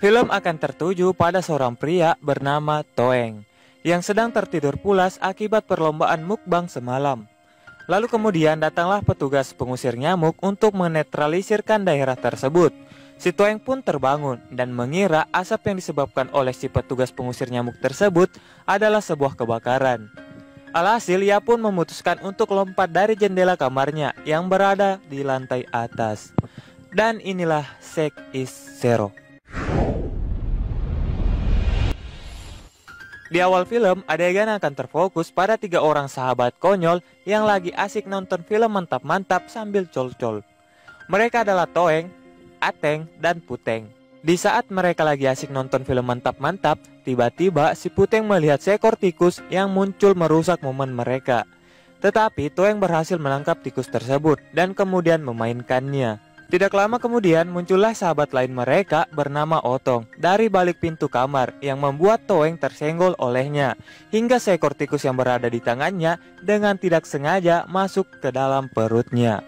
Film akan tertuju pada seorang pria bernama Toeng yang sedang tertidur pulas akibat perlombaan mukbang semalam. Lalu kemudian datanglah petugas pengusir nyamuk untuk menetralisirkan daerah tersebut. Si Toeng pun terbangun dan mengira asap yang disebabkan oleh si petugas pengusir nyamuk tersebut adalah sebuah kebakaran. Alhasil ia pun memutuskan untuk lompat dari jendela kamarnya yang berada di lantai atas. Dan inilah Shake is Zero. Di awal film, adegan akan terfokus pada 3 orang sahabat konyol yang lagi asik nonton film mantap-mantap sambil col-col. Mereka adalah Toeng, Ateng, dan Puteng. Di saat mereka lagi asik nonton film mantap-mantap, tiba-tiba si Puteng melihat seekor tikus yang muncul merusak momen mereka. Tetapi Toeng berhasil menangkap tikus tersebut dan kemudian memainkannya. Tidak lama kemudian muncullah sahabat lain mereka bernama Otong dari balik pintu kamar yang membuat Toeng tersenggol olehnya hingga seekor tikus yang berada di tangannya dengan tidak sengaja masuk ke dalam perutnya.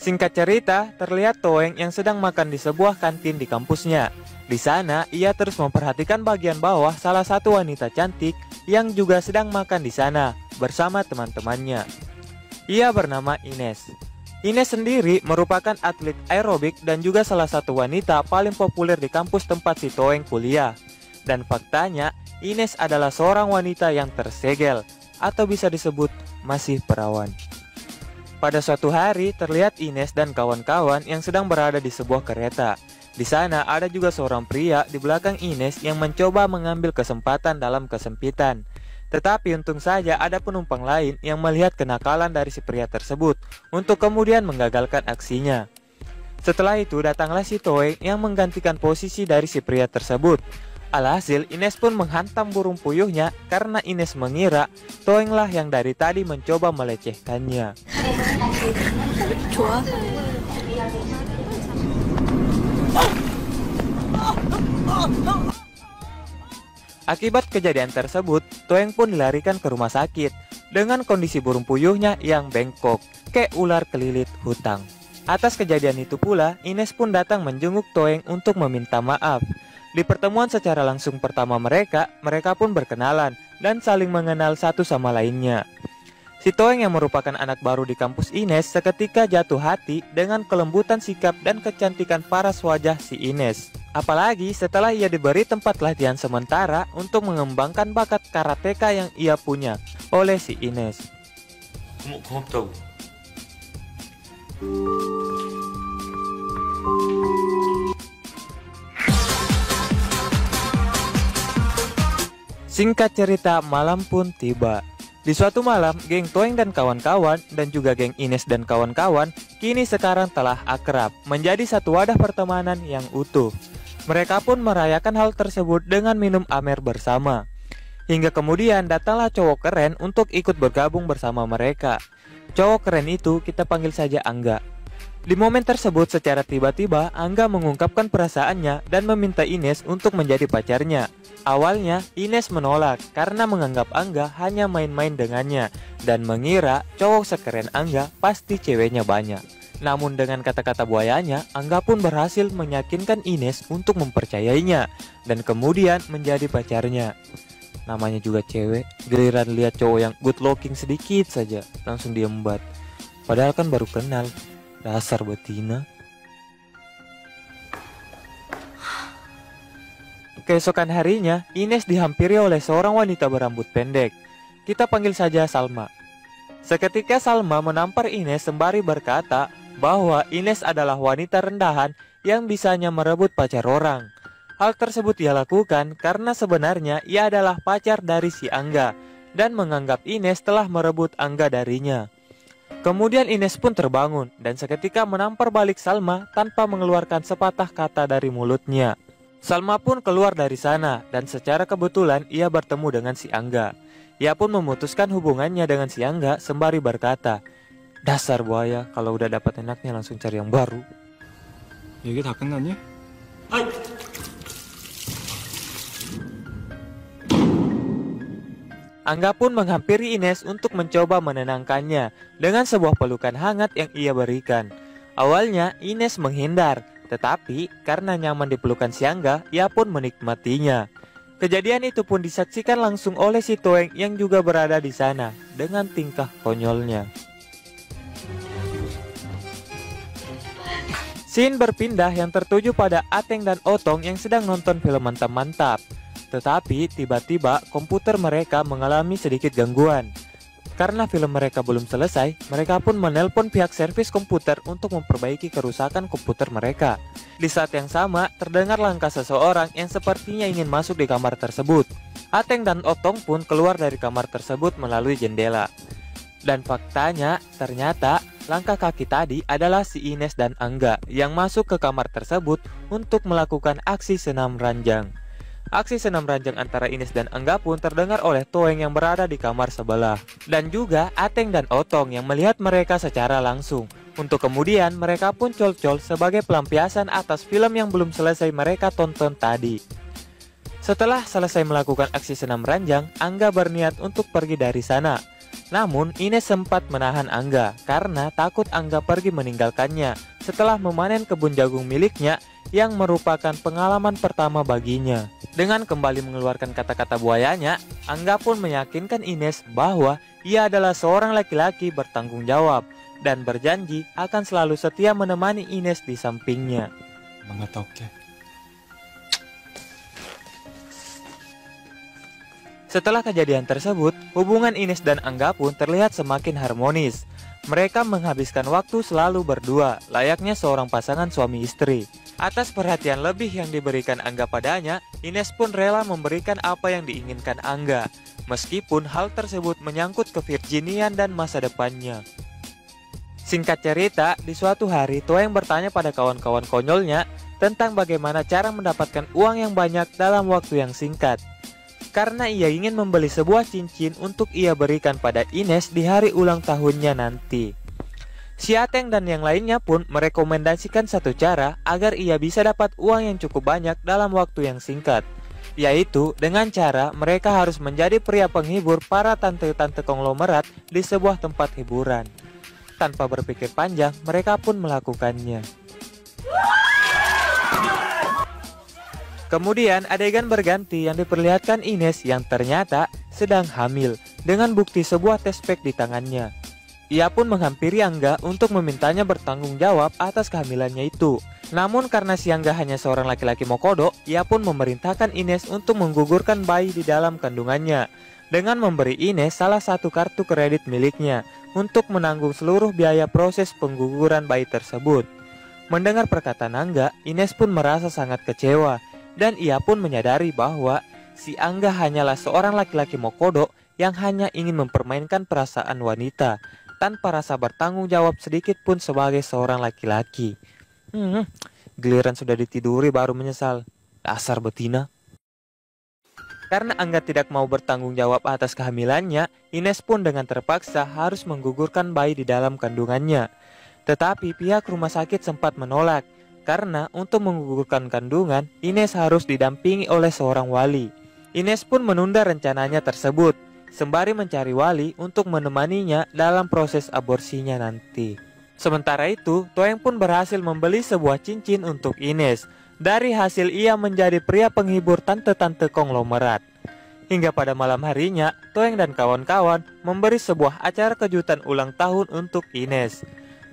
Singkat cerita, terlihat Toeng yang sedang makan di sebuah kantin di kampusnya. Di sana, ia terus memperhatikan bagian bawah salah satu wanita cantik yang juga sedang makan di sana bersama teman-temannya. Ia bernama Ines. Ines sendiri merupakan atlet aerobik dan juga salah satu wanita paling populer di kampus tempat si Toeng kuliah. Dan faktanya, Ines adalah seorang wanita yang tersegel atau bisa disebut masih perawan. Pada suatu hari, terlihat Ines dan kawan-kawan yang sedang berada di sebuah kereta. Di sana ada juga seorang pria di belakang Ines yang mencoba mengambil kesempatan dalam kesempitan. Tetapi untung saja ada penumpang lain yang melihat kenakalan dari si pria tersebut untuk kemudian menggagalkan aksinya. Setelah itu datanglah si Toeng yang menggantikan posisi dari si pria tersebut. Alhasil Ines pun menghantam burung puyuhnya karena Ines mengira Toenglah yang dari tadi mencoba melecehkannya. Akibat kejadian tersebut, Toeng pun dilarikan ke rumah sakit dengan kondisi burung puyuhnya yang bengkok, kayak ular kelilit hutang. Atas kejadian itu pula, Ines pun datang menjenguk Toeng untuk meminta maaf. Di pertemuan secara langsung pertama mereka pun berkenalan dan saling mengenal satu sama lainnya. Si Toeng yang merupakan anak baru di kampus Ines seketika jatuh hati dengan kelembutan sikap dan kecantikan paras wajah si Ines. Apalagi setelah ia diberi tempat latihan sementara untuk mengembangkan bakat karateka yang ia punya oleh si Ines. Singkat cerita, malam pun tiba. Di suatu malam, geng Toeng dan kawan-kawan dan juga geng Ines dan kawan-kawan kini sekarang telah akrab menjadi satu wadah pertemanan yang utuh. Mereka pun merayakan hal tersebut dengan minum amer bersama. Hingga kemudian datanglah cowok keren untuk ikut bergabung bersama mereka. Cowok keren itu kita panggil saja Angga. Di momen tersebut secara tiba-tiba Angga mengungkapkan perasaannya dan meminta Ines untuk menjadi pacarnya. Awalnya Ines menolak karena menganggap Angga hanya main-main dengannya dan mengira cowok sekeren Angga pasti ceweknya banyak. Namun dengan kata-kata buayanya, Angga pun berhasil meyakinkan Ines untuk mempercayainya dan kemudian menjadi pacarnya. Namanya juga cewek, giliran lihat cowok yang good looking sedikit saja langsung diembat. Padahal kan baru kenal, dasar betina. Keesokan harinya, Ines dihampiri oleh seorang wanita berambut pendek. Kita panggil saja Salma. Seketika Salma menampar Ines sembari berkata bahwa Ines adalah wanita rendahan yang bisanya merebut pacar orang. Hal tersebut ia lakukan karena sebenarnya ia adalah pacar dari si Angga dan menganggap Ines telah merebut Angga darinya. Kemudian Ines pun terbangun dan seketika menampar balik Salma tanpa mengeluarkan sepatah kata dari mulutnya. Salma pun keluar dari sana dan secara kebetulan ia bertemu dengan si Angga. Ia pun memutuskan hubungannya dengan si Angga sembari berkata, "Dasar buaya, kalau udah dapat enaknya langsung cari yang baru." 얘기 다 끝났니? Angga pun menghampiri Ines untuk mencoba menenangkannya dengan sebuah pelukan hangat yang ia berikan. Awalnya Ines menghindar, tetapi karena nyaman di pelukan si Angga, ia pun menikmatinya. Kejadian itu pun disaksikan langsung oleh si Toeng yang juga berada di sana dengan tingkah konyolnya. Scene berpindah yang tertuju pada Ateng dan Otong yang sedang nonton film mantap-mantap. Tetapi tiba-tiba komputer mereka mengalami sedikit gangguan. Karena film mereka belum selesai, mereka pun menelpon pihak servis komputer untuk memperbaiki kerusakan komputer mereka. Di saat yang sama, terdengar langkah seseorang yang sepertinya ingin masuk di kamar tersebut. Ateng dan Otong pun keluar dari kamar tersebut melalui jendela. Dan faktanya, ternyata langkah kaki tadi adalah si Ines dan Angga yang masuk ke kamar tersebut untuk melakukan aksi senam ranjang. Aksi senam ranjang antara Ines dan Angga pun terdengar oleh Toeng yang berada di kamar sebelah. Dan juga Ateng dan Otong yang melihat mereka secara langsung. Untuk kemudian mereka pun col-col sebagai pelampiasan atas film yang belum selesai mereka tonton tadi. Setelah selesai melakukan aksi senam ranjang, Angga berniat untuk pergi dari sana. Namun Ines sempat menahan Angga karena takut Angga pergi meninggalkannya setelah memanen kebun jagung miliknya yang merupakan pengalaman pertama baginya. Dengan kembali mengeluarkan kata-kata buayanya, Angga pun meyakinkan Ines bahwa ia adalah seorang laki-laki bertanggung jawab dan berjanji akan selalu setia menemani Ines di sampingnya. Setelah kejadian tersebut, hubungan Ines dan Angga pun terlihat semakin harmonis. Mereka menghabiskan waktu selalu berdua, layaknya seorang pasangan suami istri. Atas perhatian lebih yang diberikan Angga padanya, Ines pun rela memberikan apa yang diinginkan Angga, meskipun hal tersebut menyangkut kevirginian dan masa depannya. Singkat cerita, di suatu hari Toeng bertanya pada kawan-kawan konyolnya tentang bagaimana cara mendapatkan uang yang banyak dalam waktu yang singkat. Karena ia ingin membeli sebuah cincin untuk ia berikan pada Ines di hari ulang tahunnya nanti. Si Ateng dan yang lainnya pun merekomendasikan satu cara agar ia bisa dapat uang yang cukup banyak dalam waktu yang singkat, yaitu dengan cara mereka harus menjadi pria penghibur para tante-tante konglomerat di sebuah tempat hiburan. Tanpa berpikir panjang, mereka pun melakukannya. Kemudian adegan berganti yang diperlihatkan Ines yang ternyata sedang hamil dengan bukti sebuah tes pack di tangannya. Ia pun menghampiri Angga untuk memintanya bertanggung jawab atas kehamilannya itu. Namun karena si Angga hanya seorang laki-laki mokodo, ia pun memerintahkan Ines untuk menggugurkan bayi di dalam kandungannya dengan memberi Ines salah satu kartu kredit miliknya untuk menanggung seluruh biaya proses pengguguran bayi tersebut. Mendengar perkataan Angga, Ines pun merasa sangat kecewa dan ia pun menyadari bahwa si Angga hanyalah seorang laki-laki mokodo yang hanya ingin mempermainkan perasaan wanita tanpa rasa bertanggung jawab sedikit pun sebagai seorang laki-laki. Giliran sudah ditiduri baru menyesal. Dasar betina. Karena Angga tidak mau bertanggung jawab atas kehamilannya, Ines pun dengan terpaksa harus menggugurkan bayi di dalam kandungannya. Tetapi pihak rumah sakit sempat menolak, karena untuk menggugurkan kandungan, Ines harus didampingi oleh seorang wali. Ines pun menunda rencananya tersebut, sembari mencari wali untuk menemaninya dalam proses aborsinya nanti. Sementara itu, Toeng pun berhasil membeli sebuah cincin untuk Ines. Dari hasil ia menjadi pria penghibur tante-tante konglomerat. Hingga pada malam harinya, Toeng dan kawan-kawan memberi sebuah acara kejutan ulang tahun untuk Ines.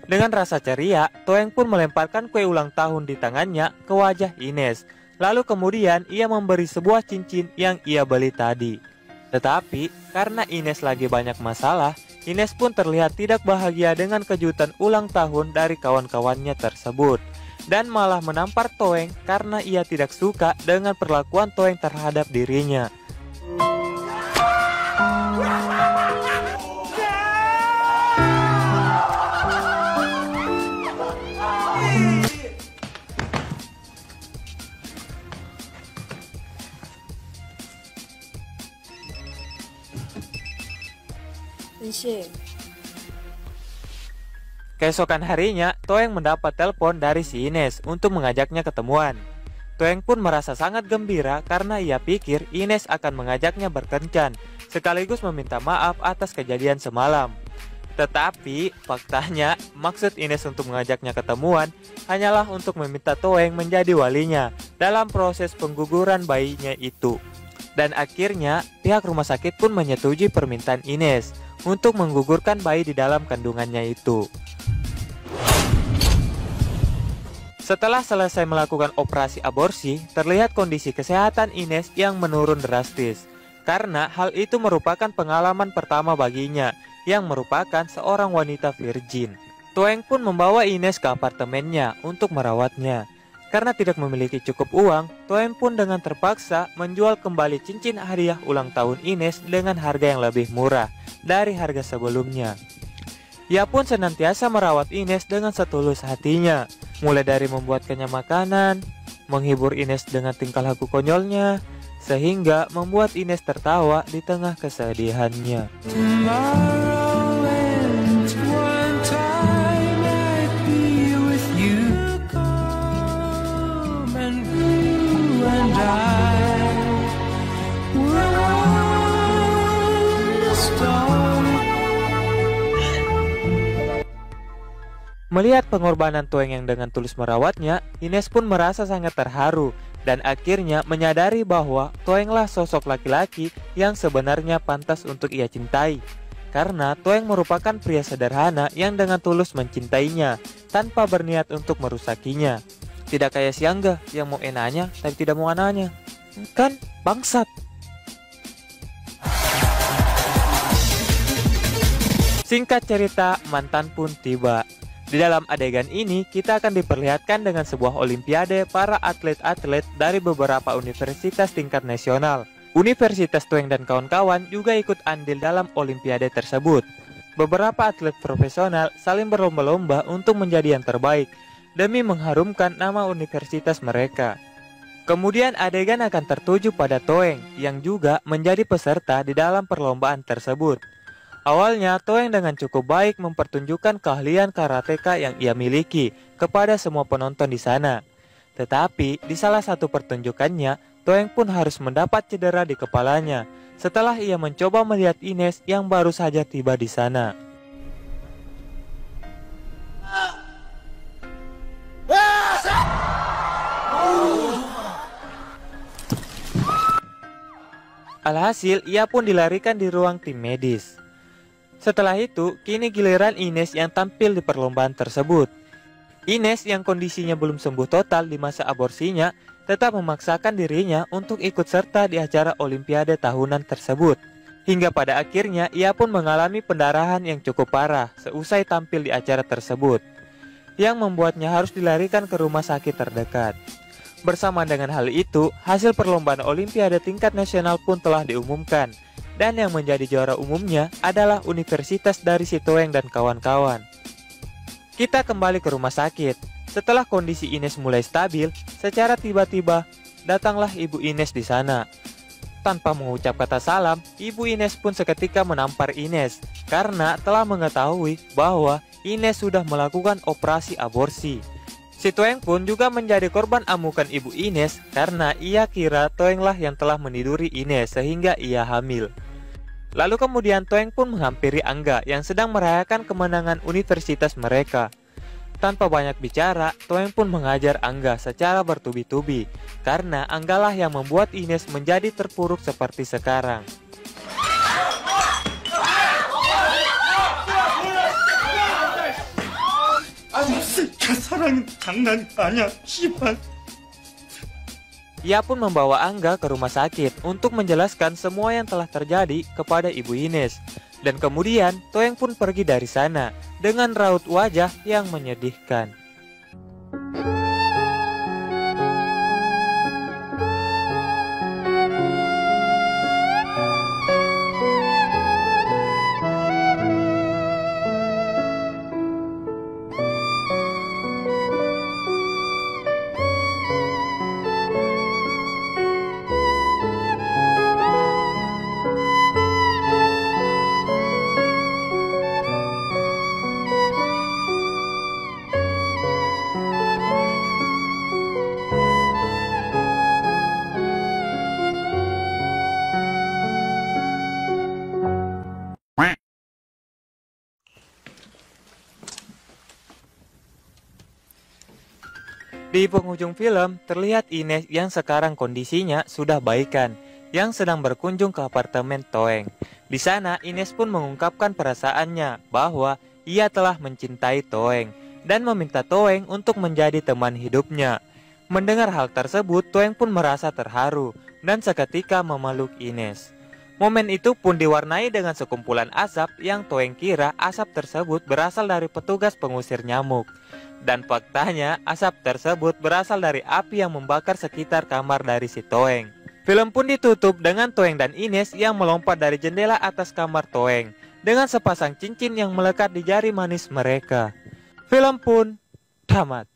Dengan rasa ceria, Toeng pun melemparkan kue ulang tahun di tangannya ke wajah Ines. Lalu kemudian ia memberi sebuah cincin yang ia beli tadi. Tetapi karena Ines lagi banyak masalah, Ines pun terlihat tidak bahagia dengan kejutan ulang tahun dari kawan-kawannya tersebut, dan malah menampar Toeng karena ia tidak suka dengan perlakuan Toeng terhadap dirinya. Keesokan harinya, Toeng mendapat telepon dari si Ines untuk mengajaknya ketemuan. Toeng pun merasa sangat gembira karena ia pikir Ines akan mengajaknya berkencan, sekaligus meminta maaf atas kejadian semalam. Tetapi faktanya maksud Ines untuk mengajaknya ketemuan hanyalah untuk meminta Toeng menjadi walinya dalam proses pengguguran bayinya itu. Dan akhirnya pihak rumah sakit pun menyetujui permintaan Ines untuk menggugurkan bayi di dalam kandungannya itu. Setelah selesai melakukan operasi aborsi, terlihat kondisi kesehatan Ines yang menurun drastis. Karena hal itu merupakan pengalaman pertama baginya, yang merupakan seorang wanita virgin. Toeng pun membawa Ines ke apartemennya untuk merawatnya. Karena tidak memiliki cukup uang, Toeng pun dengan terpaksa menjual kembali cincin hadiah ulang tahun Ines dengan harga yang lebih murah dari harga sebelumnya. Ia pun senantiasa merawat Ines dengan setulus hatinya, mulai dari membuatkannya makanan, menghibur Ines dengan tingkah laku konyolnya, sehingga membuat Ines tertawa di tengah kesedihannya. Melihat pengorbanan Toeng yang dengan tulus merawatnya, Ines pun merasa sangat terharu dan akhirnya menyadari bahwa Toenglah sosok laki-laki yang sebenarnya pantas untuk ia cintai. Karena Toeng merupakan pria sederhana yang dengan tulus mencintainya tanpa berniat untuk merusakinya. Tidak kayak si Angga yang mau enaknya tapi tidak mau anaknya. Kan bangsat. Singkat cerita, mantan pun tiba. Di dalam adegan ini, kita akan diperlihatkan dengan sebuah olimpiade para atlet-atlet dari beberapa universitas tingkat nasional. Universitas Toeng dan kawan-kawan juga ikut andil dalam olimpiade tersebut. Beberapa atlet profesional saling berlomba-lomba untuk menjadi yang terbaik demi mengharumkan nama universitas mereka. Kemudian adegan akan tertuju pada Toeng yang juga menjadi peserta di dalam perlombaan tersebut. Awalnya Toeng dengan cukup baik mempertunjukkan keahlian karateka yang ia miliki kepada semua penonton di sana. Tetapi di salah satu pertunjukannya, Toeng pun harus mendapat cedera di kepalanya setelah ia mencoba melihat Ines yang baru saja tiba di sana. Alhasil, ia pun dilarikan di ruang tim medis. Setelah itu, kini giliran Ines yang tampil di perlombaan tersebut. Ines yang kondisinya belum sembuh total di masa aborsinya, tetap memaksakan dirinya untuk ikut serta di acara olimpiade tahunan tersebut. Hingga pada akhirnya, ia pun mengalami pendarahan yang cukup parah seusai tampil di acara tersebut, yang membuatnya harus dilarikan ke rumah sakit terdekat. Bersama dengan hal itu, hasil perlombaan olimpiade tingkat nasional pun telah diumumkan. Dan yang menjadi juara umumnya adalah universitas dari si Toeng dan kawan-kawan. Kita kembali ke rumah sakit. Setelah kondisi Ines mulai stabil, secara tiba-tiba datanglah ibu Ines di sana. Tanpa mengucap kata salam, ibu Ines pun seketika menampar Ines karena telah mengetahui bahwa Ines sudah melakukan operasi aborsi. Si Toeng pun juga menjadi korban amukan ibu Ines karena ia kira Toenglah yang telah meniduri Ines sehingga ia hamil. Lalu kemudian Toeng pun menghampiri Angga yang sedang merayakan kemenangan universitas mereka. Tanpa banyak bicara, Toeng pun mengajar Angga secara bertubi-tubi karena Anggalah yang membuat Ines menjadi terpuruk seperti sekarang. Ia pun membawa Angga ke rumah sakit untuk menjelaskan semua yang telah terjadi kepada ibu Ines. Dan kemudian Toeng pun pergi dari sana dengan raut wajah yang menyedihkan. Di penghujung film, terlihat Ines yang sekarang kondisinya sudah baikan, yang sedang berkunjung ke apartemen Toeng. Di sana, Ines pun mengungkapkan perasaannya bahwa ia telah mencintai Toeng dan meminta Toeng untuk menjadi teman hidupnya. Mendengar hal tersebut, Toeng pun merasa terharu dan seketika memeluk Ines. Momen itu pun diwarnai dengan sekumpulan asap yang Toeng kira asap tersebut berasal dari petugas pengusir nyamuk. Dan faktanya asap tersebut berasal dari api yang membakar sekitar kamar dari si Toeng. Film pun ditutup dengan Toeng dan Ines yang melompat dari jendela atas kamar Toeng dengan sepasang cincin yang melekat di jari manis mereka. Film pun tamat.